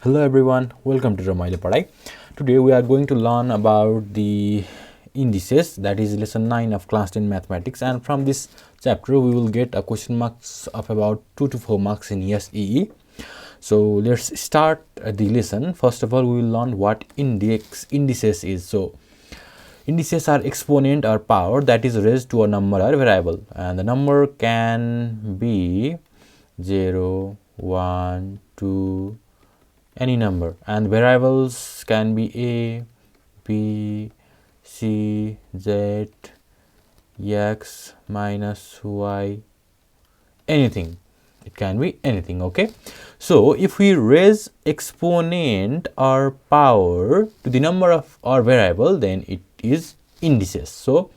Hello everyone, welcome to Ramaile Padai. Today we are going to learn about the indices, that is lesson 9 of class 10 mathematics, and from this chapter we will get a question marks of about 2 to 4 marks in yes EE. So let's start the lesson. First of all, we will learn what indices is. So indices are exponent or power that is raised to a number or variable, and the number can be 0, 1, 2, any number, and variables can be a, b, c, z, x, minus y, anything. It can be anything. Okay, so if we raise exponent or power to the number of our variable, then it is indices. So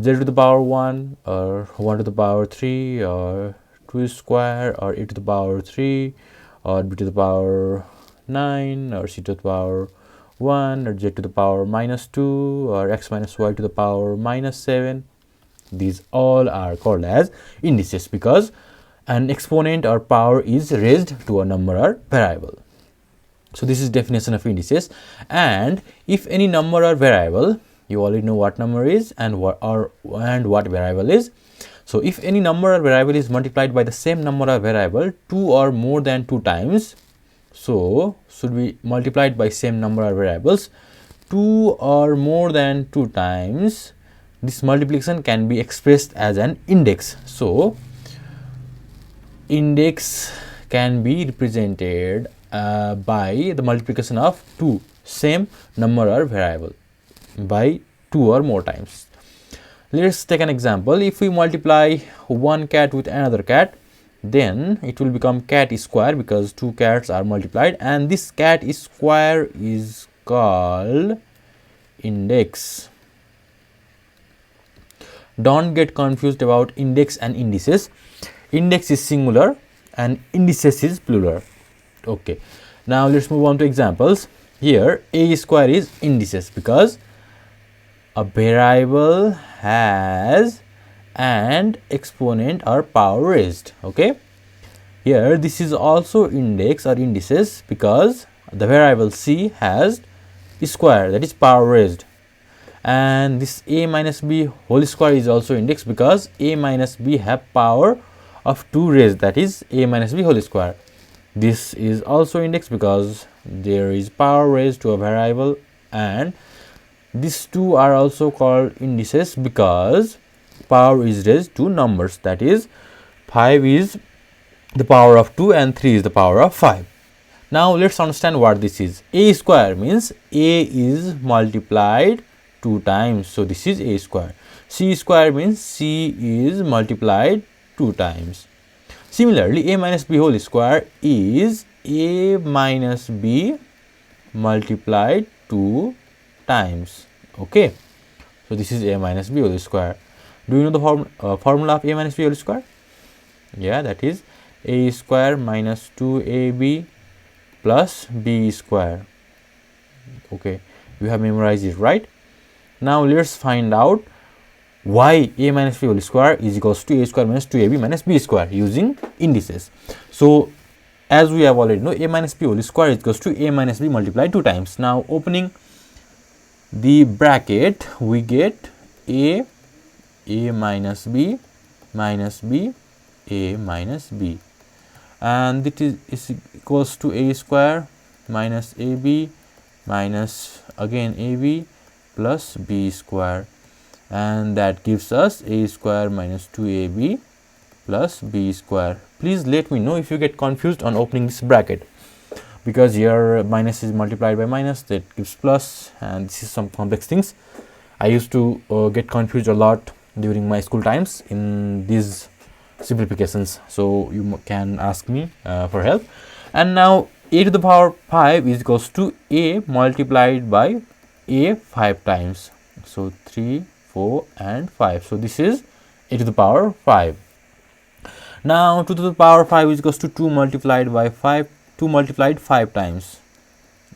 0 to the power 1 or 1 to the power 3 or 2 square or e to the power 3 or b to the power 9 or c to the power 1 or z to the power minus 2 or x minus y to the power minus 7. These all are called as indices because an exponent or power is raised to a number or variable. So this is definition of indices. And if any number or variable, you already know what number is and what variable is. So if any number or variable is multiplied by the same number or variable 2 or more than 2 times, so should be multiplied by same number of variables 2 or more than 2 times, this multiplication can be expressed as an index. So index can be represented by the multiplication of 2 same number or variable by 2 or more times. Let's take an example. If we multiply one cat with another cat, then it will become cat square because 2 cats are multiplied, and this cat square is called index. Don't get confused about index and indices. Index is singular and indices is plural. Okay, now let's move on to examples. Here a square is indices because a variable has and exponent or power raised. Okay, here this is also index or indices because the variable c has square, that is power raised, and this a minus b whole square is also index because a minus b have power of 2 raised, that is a minus b whole square. This is also index because there is power raised to a variable, and these two are also called indices because power is raised to numbers, that is 5 is the power of 2 and 3 is the power of 5. Now let's understand what this is. A square means a is multiplied 2 times, so this is a square. C square means c is multiplied 2 times. Similarly, a minus b whole square is a minus b multiplied 2 times. Okay, so this is a minus b whole square. Do you know the formula of a minus b whole square? Yeah, that is a square minus 2ab plus b square. Okay, you have memorized it, right? Now let's find out why a minus b whole square is equals to a square minus 2ab minus b square using indices. So as we have already know, a minus b whole square is equals to a minus b multiplied 2 times. Now opening the bracket, we get a minus b minus b, a minus b, and it is equals to a square minus ab minus again ab plus b square, and that gives us a square minus 2ab plus b square. Please let me know if you get confused on opening this bracket, because here minus is multiplied by minus, that gives plus, and this is some complex things. I used to get confused a lot during my school times in these simplifications, so you can ask me for help. And now a to the power 5 is equals to a multiplied by a 5 times, so 3, 4 and 5, so this is a to the power 5. Now 2 to the power 5 is equals to 2 multiplied by 5, 2 multiplied 5 times,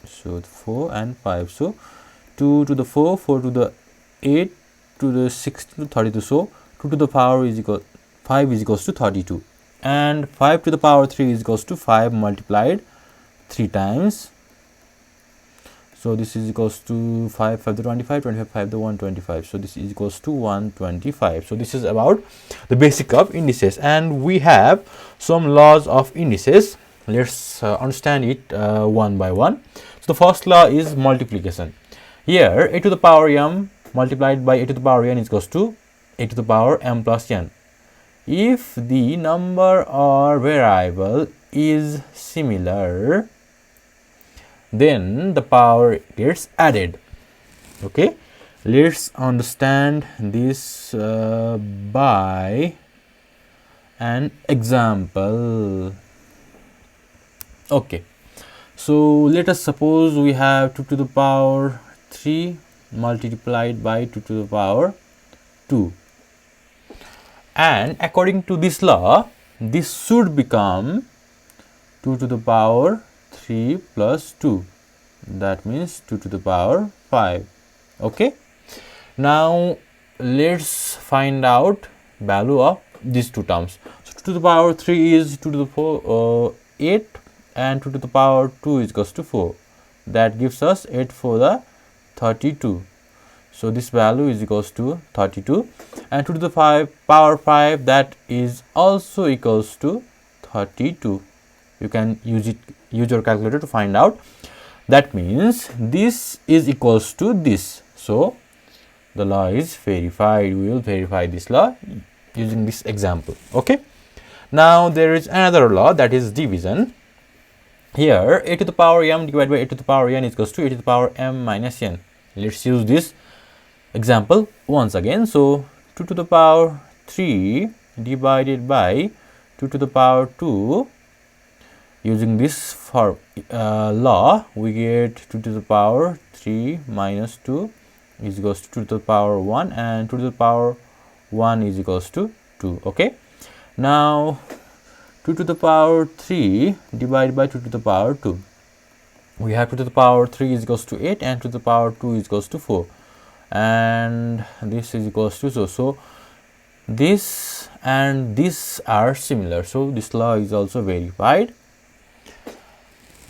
so 4 and 5, so 2 to the 4, 4 to the 8 to the 16 to 32, so 2 to the power is equal 5 is equals to 32, and 5 to the power 3 is equals to 5 multiplied 3 times. So this is equals to 5 5 to 25, 25 5 to 125. So this is equals to 125. So this is about the basic of indices, and we have some laws of indices. Let's understand it one by one. So the first law is multiplication. Here a to the power m multiplied by a to the power n is equals to a to the power m plus n. If the number or variable is similar, then the power gets added. Okay, let's understand this by an example. Okay, so let us suppose we have 2 to the power 3 multiplied by 2 to the power 2, and according to this law this should become 2 to the power 3 plus 2, that means 2 to the power 5. Okay, now let's find out value of these two terms. So 2 to the power 3 is 2 to the power 8, and 2 to the power 2 is equals to 4. That gives us 8 for the 32. So this value is equals to 32, and 2 to the power 5, that is also equals to 32. You can use your calculator to find out. That means this is equals to this. So the law is verified. We will verify this law using this example. Okay, now there is another law, that is division. Here a to the power m divided by a to the power n is equals to a to the power m minus n. Let's use this example once again. So 2 to the power 3 divided by 2 to the power 2, using this for law we get 2 to the power 3 minus 2 is equals to 2 to the power 1, and 2 to the power 1 is equals to 2. Okay, now 2 to the power 3 divided by 2 to the power 2, we have 2 to the power 3 is equals to 8, and 2 to the power 2 is equals to 4, and this is equals to 0. So this and this are similar, so this law is also verified.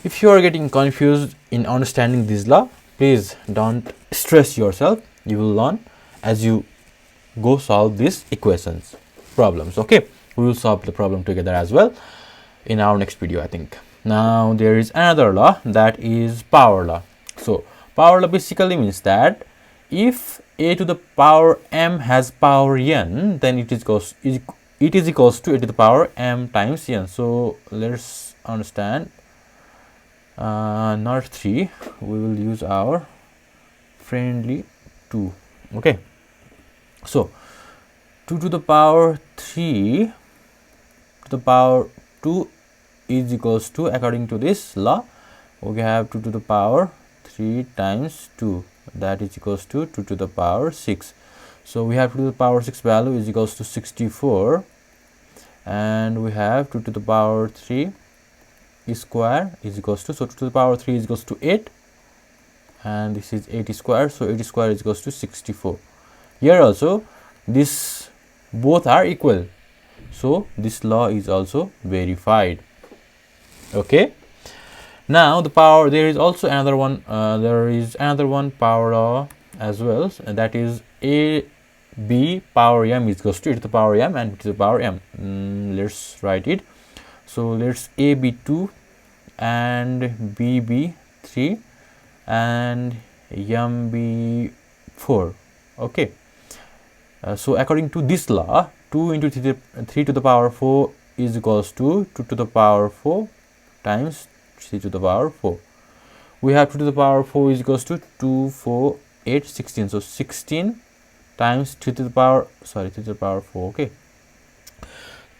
If you are getting confused in understanding this law, please don't stress yourself. You will learn as you go solve these equations problems. Okay, we will solve the problem together as well in our next video, I think. Now there is another law, that is power law. So power law basically means that if a to the power m has power n, then it is equals to a to the power m times n. So let's understand. Not 3, we will use our friendly 2. Okay, so 2 to the power 3 to the power 2 is equals to, according to this law, we have 2 to the power 3 times 2, that is equals to 2 to the power 6. So we have 2 to the power 6 value is equals to 64, and we have 2 to the power 3 square is equals to, so 2 to the power 3 is equals to 8, and this is 8 square, so 8 square is equals to 64. Here also this both are equal, so this law is also verified. Okay, now the power, there is also another one, power law as well, and that is a b power m is equals to a to the power m and to the power m. Let's write it. So let's a be 2 and b be 3 and m be 4. Okay, so according to this law, 2 into 3 to the power 4 is equals to 2 to the power 4 times 3 to the power 4. We have 2 to the power 4 is equals to 2, 4, 8, 16. So 16 times 3 to the power 3 to the power 4. Okay,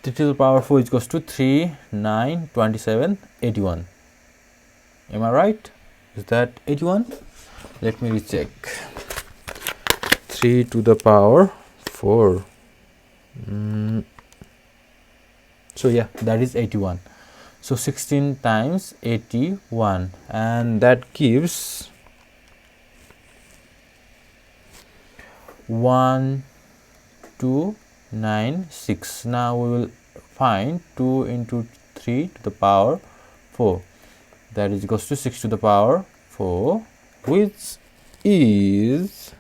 3 to the power 4 is equals to 3, 9, 27, 81. Am I right? Is that 81? Let me recheck. 3 to the power 4. So yeah, that is 81. So 16 times 81, and that gives 1296. Now we will find 2 into 3 to the power 4. that is equals to 6 to the power 4, which is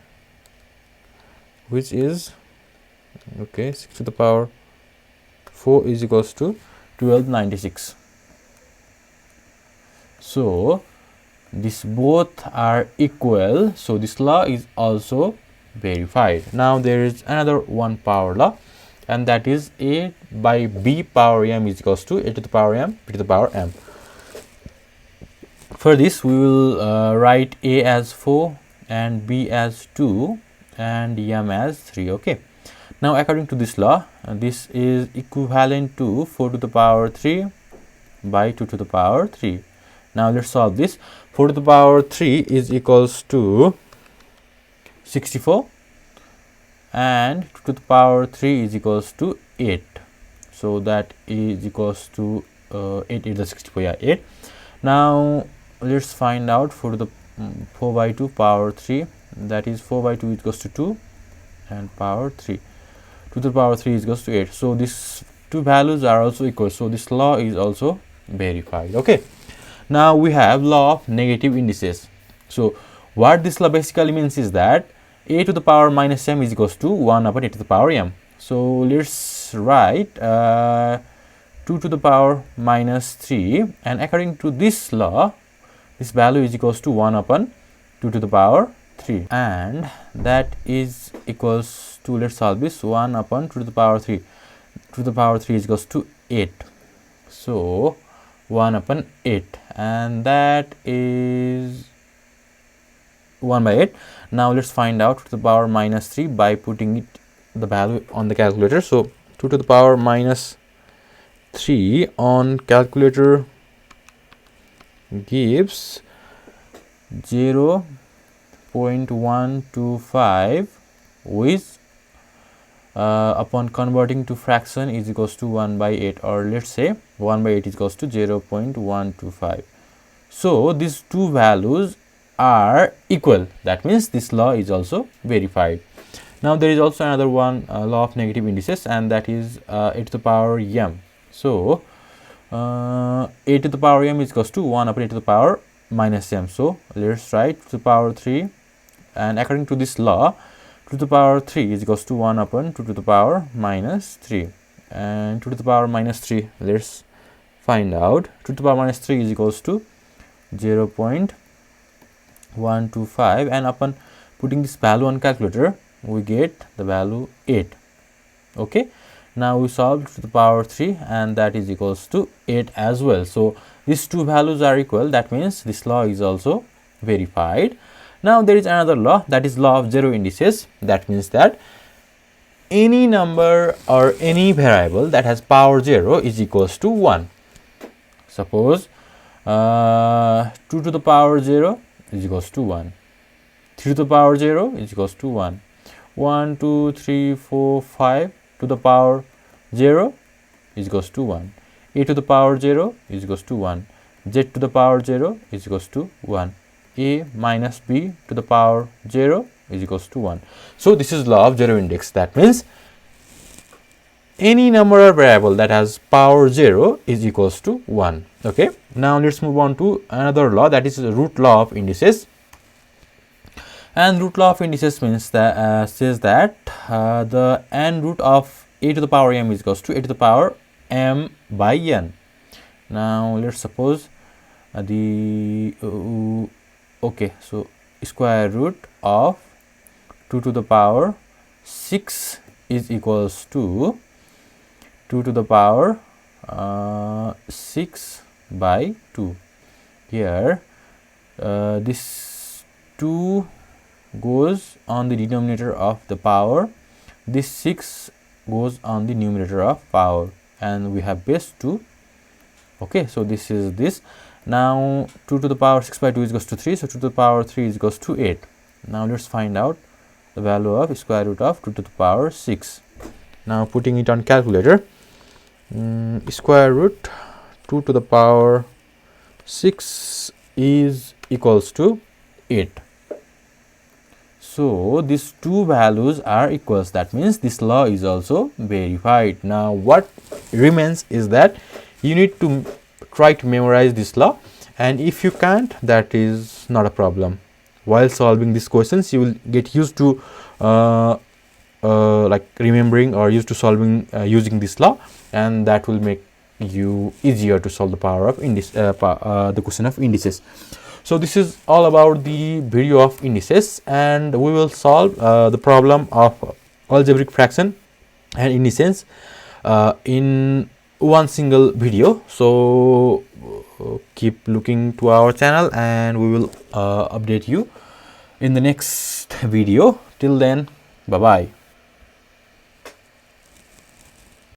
okay, 6 to the power 4 is equals to 1296. So these both are equal, so this law is also verified. Now there is another one power law, and that is A by B power m is equals to A to the power m, B to the power m. For this we will write A as 4 and B as 2 and m as 3. Okay, now according to this law, this is equivalent to 4 to the power 3 by 2 to the power 3. Now let's solve this. 4 to the power 3 is equals to 64 and 2 to the power 3 is equals to 8. So that is equals to 8 is the 64, yeah, 8. Now let's find out 4 by 2 power 3, that is 4 by 2 is equals to 2 and power 3. 2 to the power 3 is equals to 8. So these two values are also equal. So this law is also verified. Okay. Now we have law of negative indices. So what this law basically means is that A to the power minus m is equals to 1 upon A to the power m. So let's write 2 to the power minus 3, and according to this law, this value is equals to 1 upon 2 to the power 3, and that is equals to, let's solve this, 1 upon 2 to the power 3. 2 to the power 3 is equals to 8. So 1 upon 8, and that is 1 by 8. Now let's find out 2 to the power minus 3 by putting the value on the calculator. So 2 to the power minus 3 on calculator gives 0.125, which upon converting to fraction is equals to 1 by 8, or let's say 1 by 8 is equals to 0.125. So these two values are equal. That means this law is also verified. Now there is also another one law of negative indices, and that is A to the power m. So A to the power m is equals to 1 upon A to the power minus m. So let's write 2 to the power 3, and according to this law, 2 to the power 3 is equals to 1 upon 2 to the power minus 3, and 2 to the power minus 3, let's find out. 2 to the power minus 3 is equals to 0.125, and upon putting this value on calculator we get the value 8. Okay, now we solve 2 to the power 3, and that is equals to 8 as well. So these two values are equal. That means this law is also verified. Now there is another law, that is law of zero indices. That means that any number or any variable that has power 0 is equals to 1. Suppose 2 to the power 0 is equals to 1, 3 to the power 0 is equals to 1, 1, 2, 3, 4, 5 to the power 0 is equals to 1, A to the power 0 is equals to 1, Z to the power 0 is equals to 1, A minus B to the power 0 is equals to 1. So this is law of zero index. That means any number or variable that has power 0 is equals to 1. Okay, now let's move on to another law, that is the root law of indices. And root law of indices means that says that the n root of A to the power m is equals to A to the power m by n. Now let's suppose okay, so square root of 2 to the power 6 is equals to 2 to the power 6 by 2. Here this 2 goes on the denominator of the power, this 6 goes on the numerator of power, and we have base 2. Okay, so this is this. Now 2 to the power 6 by 2 is equals to 3, so 2 to the power 3 is equals to 8. Now let's find out the value of square root of 2 to the power 6. Now putting it on calculator, square root 2 to the power 6 is equals to 8. So these two values are equals. That means this law is also verified. Now what remains is that you need to try to memorize this law, and if you can't, that is not a problem. While solving these questions, you will get used to like remembering or used to solving using this law, and that will make you easier to solve the power of the question of indices. So this is all about the video of indices, and we will solve the problem of algebraic fraction and indices in one single video. So keep looking to our channel, and we will update you in the next video. Till then, bye bye.